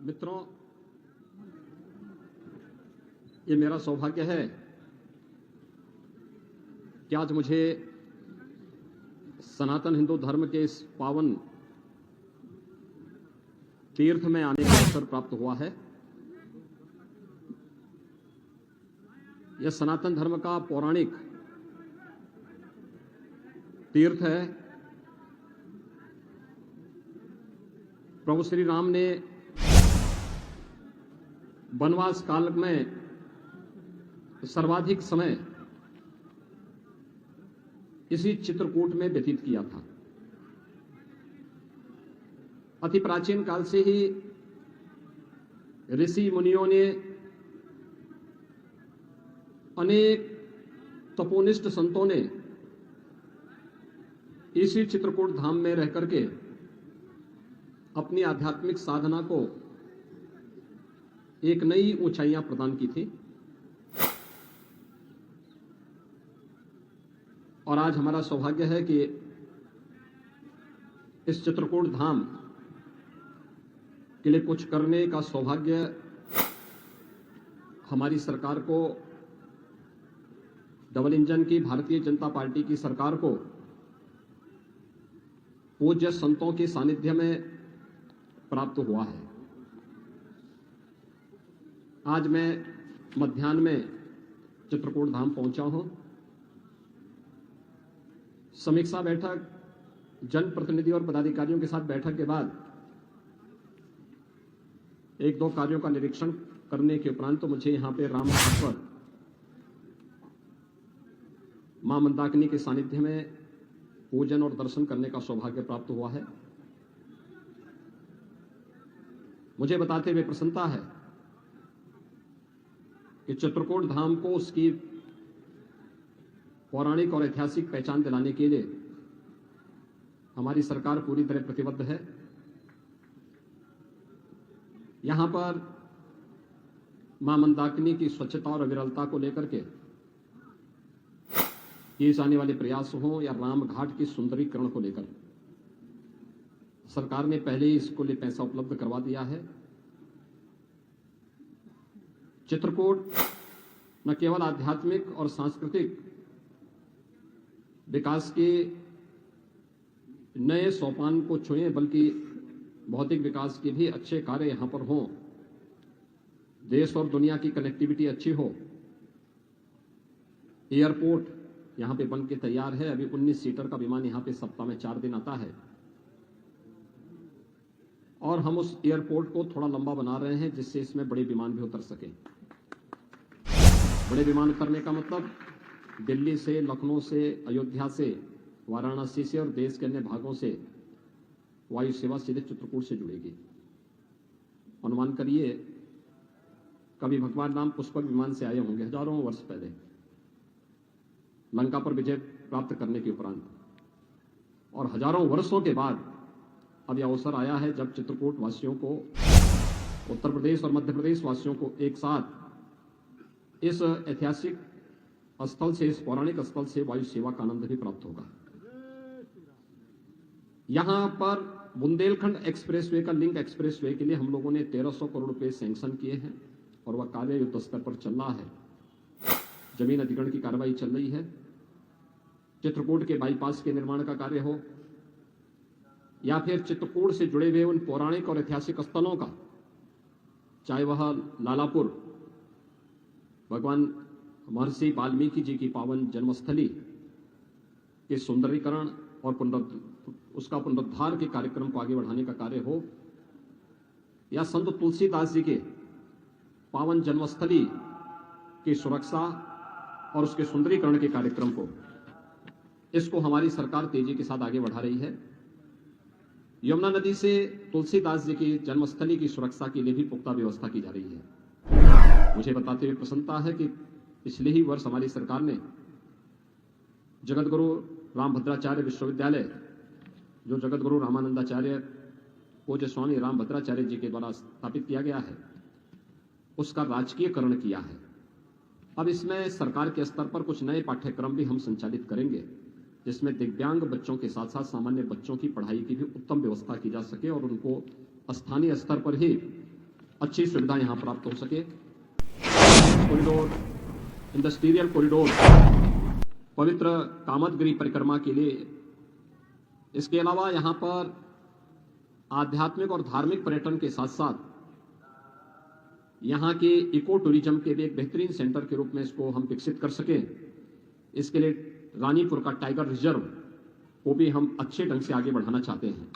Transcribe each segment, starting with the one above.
मित्रों, ये मेरा सौभाग्य है कि आज मुझे सनातन हिंदू धर्म के इस पावन तीर्थ में आने का अवसर प्राप्त हुआ है। यह सनातन धर्म का पौराणिक तीर्थ है। प्रभु श्री राम ने वनवास काल में सर्वाधिक समय इसी चित्रकूट में व्यतीत किया था। अति प्राचीन काल से ही ऋषि मुनियों ने, अनेक तपोनिष्ठ संतों ने इसी चित्रकूट धाम में रह करके अपनी आध्यात्मिक साधना को एक नई ऊंचाइयां प्रदान की थी। और आज हमारा सौभाग्य है कि इस चित्रकूट धाम के लिए कुछ करने का सौभाग्य हमारी सरकार को, डबल इंजन की भारतीय जनता पार्टी की सरकार को पूज्य संतों के सानिध्य में प्राप्त हुआ है। आज मैं मध्याह्न में चित्रकूट धाम पहुंचा हूं। समीक्षा बैठक, जनप्रतिनिधि और पदाधिकारियों के साथ बैठक के बाद एक दो कार्यों का निरीक्षण करने के उपरांत तो मुझे यहां पे राम घाट पर मां मंदाकिनी के सानिध्य में पूजन और दर्शन करने का सौभाग्य प्राप्त हुआ है। मुझे बताते हुए प्रसन्नता है कि चित्रकूट धाम को उसकी पौराणिक और ऐतिहासिक पहचान दिलाने के लिए हमारी सरकार पूरी तरह प्रतिबद्ध है। यहां पर मां मंदाकिनी की स्वच्छता और अविरलता को लेकर के किए जाने वाले प्रयास हों या राम घाट की सुंदरीकरण को लेकर, सरकार ने पहले ही इसको लिए पैसा उपलब्ध करवा दिया है। चित्रकूट न केवल आध्यात्मिक और सांस्कृतिक विकास के नए सोपान को छुएं, बल्कि भौतिक विकास के भी अच्छे कार्य यहां पर हों। देश और दुनिया की कनेक्टिविटी अच्छी हो। एयरपोर्ट यहां पे बन के तैयार है। अभी 19 सीटर का विमान यहां पे सप्ताह में 4 दिन आता है और हम उस एयरपोर्ट को थोड़ा लंबा बना रहे हैं जिससे इसमें बड़े विमान भी उतर सके। बड़े विमान उतरने का मतलब दिल्ली से, लखनऊ से, अयोध्या से, वाराणसी से और देश के अन्य भागों से वायु सेवा सीधे चित्रकूट से जुड़ेगी। अनुमान करिए कभी भगवान राम पुष्पक विमान से आए होंगे हजारों वर्ष पहले, लंका पर विजय प्राप्त करने के उपरांत, और हजारों वर्षों के बाद अब यह अवसर आया है जब चित्रकूट वासियों को, उत्तर प्रदेश और मध्य प्रदेश वासियों को एक साथ इस ऐतिहासिक स्थल से, इस पौराणिक स्थल से वायु सेवा का आनंद भी प्राप्त होगा। यहां पर बुंदेलखंड एक्सप्रेसवे का लिंक एक्सप्रेसवे के लिए हम लोगों ने 1300 करोड़ रुपए सैंक्शन किए हैं और वह कार्य युद्ध स्तर पर चल रहा है। जमीन अधिग्रहण की कार्रवाई चल रही है। चित्रकूट के बाईपास के निर्माण का कार्य हो या फिर चित्रकूट से जुड़े हुए उन पौराणिक और ऐतिहासिक स्थलों का, चाहे वह लालापुर भगवान महर्षि वाल्मीकि जी की पावन जन्मस्थली के सुंदरीकरण और उसका पुनरुद्धार के कार्यक्रम को आगे बढ़ाने का कार्य हो, या संत तुलसीदास जी के पावन जन्मस्थली की सुरक्षा और उसके सुंदरीकरण के कार्यक्रम को, इसको हमारी सरकार तेजी के साथ आगे बढ़ा रही है। यमुना नदी से तुलसीदास जी की जन्मस्थली की सुरक्षा के लिए भी पुख्ता व्यवस्था की जा रही है। मुझे बताते हुए प्रसन्नता है कि पिछले ही वर्ष हमारी सरकार ने जगतगुरु रामभद्राचार्य विश्वविद्यालय, जो जगतगुरु रामानंदाचार्य पूज्य स्वामी रामभद्राचार्य जी के द्वारा स्थापित किया गया है, उसका राजकीयकरण किया है। अब इसमें सरकार के स्तर पर कुछ नए पाठ्यक्रम भी हम संचालित करेंगे, जिसमें दिव्यांग बच्चों के साथ साथ सामान्य बच्चों की पढ़ाई की भी उत्तम व्यवस्था की जा सके और उनको स्थानीय स्तर पर ही अच्छी सुविधा यहाँ प्राप्त हो सके। कॉरिडोर, इंडस्ट्रियल कॉरिडोर, पवित्र कामदगिरी परिक्रमा के लिए, इसके अलावा यहाँ पर आध्यात्मिक और धार्मिक पर्यटन के साथ साथ यहाँ के इको टूरिज्म के लिए एक बेहतरीन सेंटर के रूप में इसको हम विकसित कर सकें। इसके लिए रानीपुर का टाइगर रिजर्व को भी हम अच्छे ढंग से आगे बढ़ाना चाहते हैं।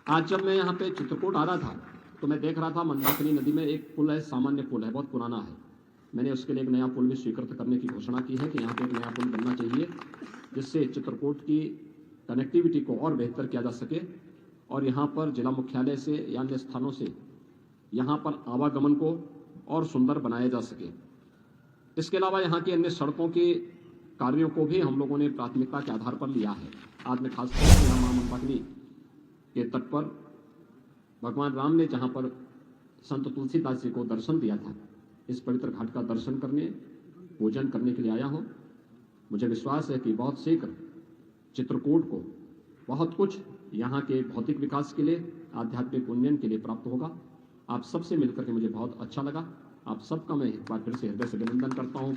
आज जब मैं यहाँ पे चित्रकूट आ रहा था तो मैं देख रहा था मंदाकिनी नदी में एक पुल है, सामान्य पुल है, बहुत पुराना है। मैंने उसके लिए एक नया पुल भी स्वीकृत करने की घोषणा की है कि यहाँ पे एक नया पुल बनना चाहिए जिससे चित्रकूट की कनेक्टिविटी को और बेहतर किया जा सके और यहाँ पर जिला मुख्यालय से या अन्य स्थानों से यहाँ पर आवागमन को और सुंदर बनाया जा सके। इसके अलावा यहाँ की अन्य सड़कों के कार्यों को भी हम लोगों ने प्राथमिकता के आधार पर लिया है। आज मैं खासतौर से यहाँ मां मंदाकिनी के तट पर भगवान राम ने जहाँ पर संत तुलसीदास जी को दर्शन दिया था, इस पवित्र घाट का दर्शन करने, पूजन करने के लिए आया हूँ। मुझे विश्वास है कि बहुत शीघ्र चित्रकूट को बहुत कुछ यहाँ के भौतिक विकास के लिए, आध्यात्मिक उन्नयन के लिए प्राप्त होगा। आप सबसे मिलकर के मुझे बहुत अच्छा लगा। आप सबका मैं एक बार फिर से हृदय से अभिनंदन करता हूँ।